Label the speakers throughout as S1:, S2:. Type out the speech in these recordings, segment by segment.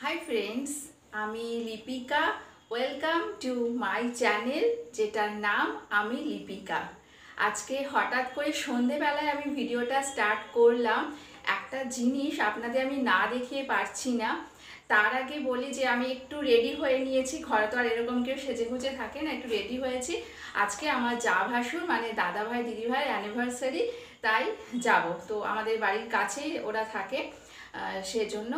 S1: Hi friends, আমি Lipika. Welcome to my channel, যেটার নাম আমি লিপিকা। আজকে হঠাৎ করে সন্ধেবেলায় আমি ভিডিওটা স্টার্ট করলাম। একটা জিনিস আপনাদের আমি না দেখিয়ে পারছি না। তার আগে বলি যে আমি একটু রেডি হয়ে নিয়েছি। ঘরে তো আর এরকম কেউ সেজে গুজে থাকে না, একটু রেডি হয়েছি। আজকে আমার যা ভাসুর মানে দাদাভাই দিদিভাইয়ের অ্যানিভার্সারি, তাই যাব। তো আমাদের বাড়ির কাছেই ওরা থাকে, সেজন্য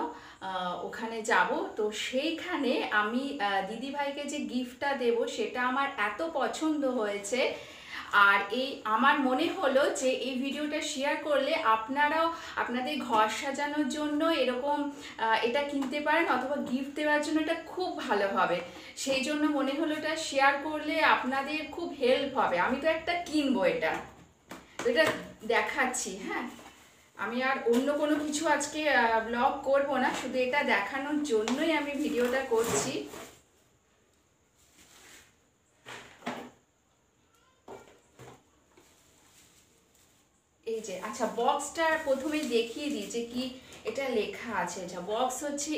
S1: ওখানে যাব। তো সেইখানে আমি দিদিভাইকে যে গিফটটা দেব সেটা আমার এত পছন্দ হয়েছে। আর আমার মনে হলো যে এই ভিডিওটা শেয়ার করলে আপনারাও আপনাদের ঘর সাজানোর জন্য এরকম এটা কিনতে পারেন, অথবা গিফট দেওয়ার জন্য এটা খুব ভালো হবে। সেই জন্য মনে হলো এটা শেয়ার করলে আপনাদের খুব হেল্প হবে। আমি তো একটা কিনবো, এটা দেখাচ্ছি। হ্যাঁ, আমি আর অন্য কোনো কিছু আজকে ব্লগ করব না, শুধু এটা দেখানোর জন্যই আমি ভিডিওটা করছি। এই যে, আচ্ছা, বক্সটা প্রথমে দেখিয়ে দিই যে কি এটা লেখা আছে। আচ্ছা, বক্স হচ্ছে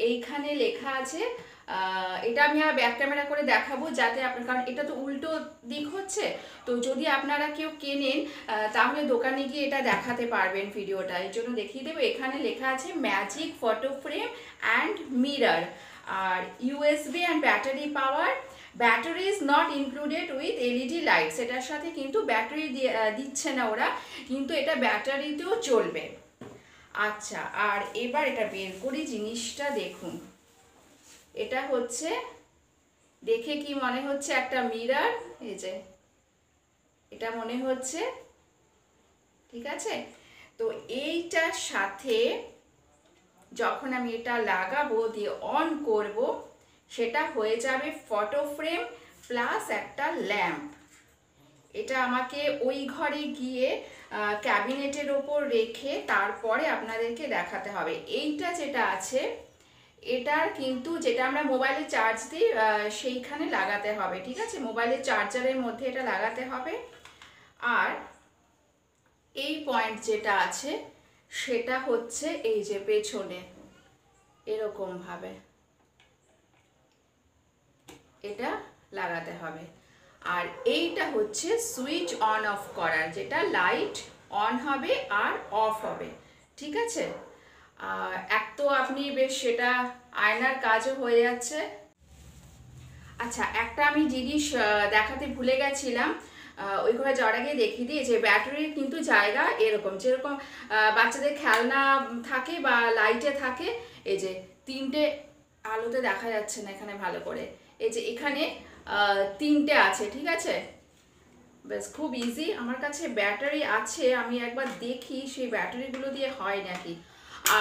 S1: এইখানে লেখা আছে। এটা আমি আর ব্যাক ক্যামেরা করে দেখাবো যাতে আপনার, কারণ এটা তো উল্টো দিক হচ্ছে, তো যদি আপনারা কেউ কেনেন তাহলে দোকানে গিয়ে এটা দেখাতে পারবেন ভিডিওটা। এর জন্য দেখিয়ে দেবো। এখানে লেখা আছে magic photo frame and mirror, আর USB and battery power. Battery is not included with LED lights. এটার সাথে কিন্তু ব্যাটারি দিচ্ছে না ওরা, কিন্তু এটা ব্যাটারিতেও চলবে। আচ্ছা, আর এবার এটা বের করি, জিনিসটা দেখুন। এটা হচ্ছে, দেখে কি মনে হচ্ছে? একটা মিরর। এই যে, এটা মনে হচ্ছে, ঠিক আছে। তো এইটার সাথে যখন আমি এটা লাগাবো, দিয়ে অন করব, সেটা হয়ে যাবে ফটো ফ্রেম প্লাস একটা ল্যাম্প। এটা আমাকে ওই ঘরে গিয়ে ক্যাবিনেটের ওপর রেখে তারপরে আপনাদেরকে দেখাতে হবে। এইটা যেটা আছে, এটার কিন্তু যেটা আমরা মোবাইলে চার্জ দিই সেইখানে লাগাতে হবে, ঠিক আছে। মোবাইলের চার্জারের মধ্যে এটা লাগাতে হবে। আর এই পয়েন্ট যেটা আছে সেটা হচ্ছে এই যে পেছনে, এরকম ভাবে এটা লাগাতে হবে। আর এইটা হচ্ছে সুইচ অন অফ করার, যেটা লাইট অন হবে আর অফ হবে, ঠিক আছে। এক তো আপনি বেশ, সেটা আয়নার কাজও হয়ে যাচ্ছে। আচ্ছা, একটা আমি জিনিস দেখাতে ভুলে গেছিলাম, ওই ঘরে যাওয়ার আগে দেখিয়ে দিই। যে ব্যাটারির কিন্তু জায়গা এরকম, যেরকম বাচ্চাদের খেলনা থাকে বা লাইটে থাকে। এই যে তিনটে, আলোতে দেখা যাচ্ছে না এখানে ভালো করে, এই যে এখানে তিনটে আছে, ঠিক আছে। বেশ খুব ইজি। আমার কাছে ব্যাটারি আছে, আমি একবার দেখি সেই ব্যাটারিগুলো দিয়ে হয় নাকি।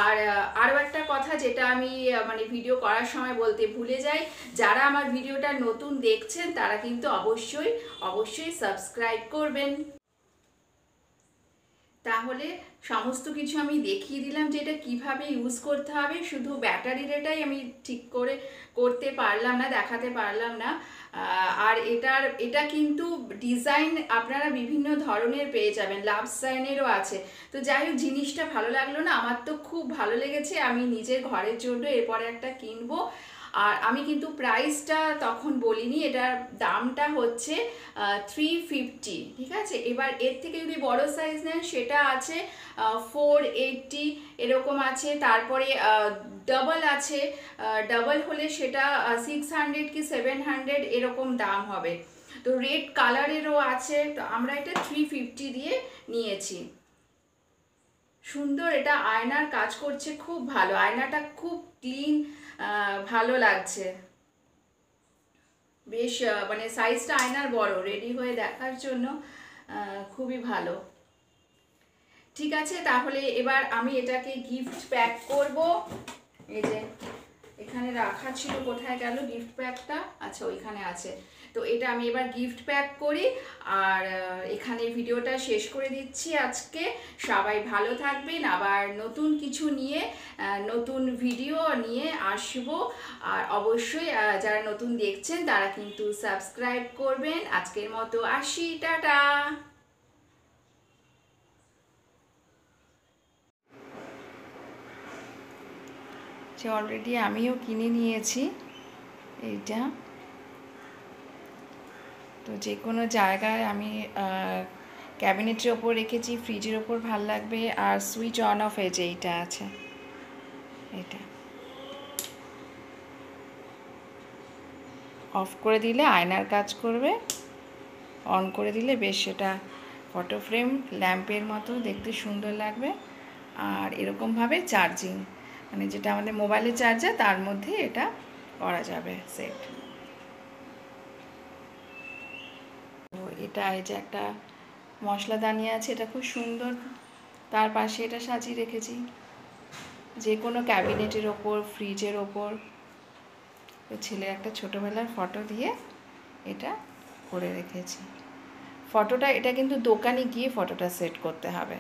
S1: আর আরও একটা কথা যেটা আমি মানে ভিডিও করার সময় বলতে ভুলে যাই, যারা আমার ভিডিওটা নতুন দেখছেন তারা কিন্তু অবশ্যই অবশ্যই সাবস্ক্রাইব করবেন। তাহলে সমস্ত কিছু আমি দেখিয়ে দিলাম যে এটা কীভাবে ইউজ করতে হবে। শুধু ব্যাটারির এটাই আমি ঠিক করে করতে পারলাম না, দেখাতে পারলাম না। আর এটা কিন্তু ডিজাইন আপনারা বিভিন্ন ধরনের পেয়ে যাবেন, লাভ সাইনেরও আছে। তো যাই হোক, জিনিসটা ভালো লাগলো না? আমার তো খুব ভালো লেগেছে। আমি নিজের ঘরের জন্য এরপরে একটা কিনবো। আর আমি কিন্তু প্রাইসটা তখন বলিনি, এটার দামটা হচ্ছে 350, ঠিক আছে। এবার এর থেকে যদি বড় সাইজ নেন সেটা আছে 480 এরকম আছে। তারপরে ডাবল আছে, ডাবল হলে সেটা 600 কি 700 এরকম দাম হবে। তো রেড কালারেরও আছে। তো আমরা এটা 350 দিয়ে নিয়েছি। সুন্দর, এটা আয়নার কাজ করছে খুব ভালো। আয়নাটা খুব ক্লিন, ভালো লাগছে বেশ। মানে সাইজটা আয়নার বড়, রেডি হয়ে দেখার জন্য খুবই ভালো। ঠিক আছে, তাহলে এবার আমি এটাকে গিফট প্যাক করব। এই যে এখানে রাখা ছিল, কোথায় গেল গিফট প্যাকটা? আচ্ছা, ওইখানে আছে। তো এটা আমি এবার গিফট প্যাক করি, আর এখানে ভিডিওটা শেষ করে দিচ্ছি আজকে। সবাই ভালো থাকবেন। আবার নতুন কিছু নিয়ে, নতুন ভিডিও নিয়ে আসবো। আর অবশ্যই যারা নতুন দেখছেন তারা কিন্তু সাবস্ক্রাইব করবেন। আজকের মতো আসি, টাটা। যে অলরেডি আমিও কিনে নিয়েছি এইটা। তো যে কোনো জায়গায় আমি ক্যাবিনেটের ওপর রেখেছি, ফ্রিজের ওপর ভাল লাগবে। আর সুইচ অন অফ এই যে এইটা আছে, এটা অফ করে দিলে আয়নার কাজ করবে, অন করে দিলে বেশ সেটা ফটো ফ্রেম ল্যাম্পের মতো দেখতে সুন্দর লাগবে। আর এরকমভাবে চার্জিং, মানে যেটা আমাদের মোবাইলের চার্জার তার মধ্যে এটা করা যাবে সেট। তো এটা এই যে একটা মশলাদানি আছে, এটা খুব সুন্দর, তার পাশে এটা সাজিয়ে রেখেছি যে কোনো ক্যাবিনেটের ওপর, ফ্রিজের ওপর। ছেলের একটা ছোটোবেলার ফটো দিয়ে এটা করে রেখেছি। ফটোটা এটা কিন্তু দোকানে গিয়ে ফটোটা সেট করতে হবে।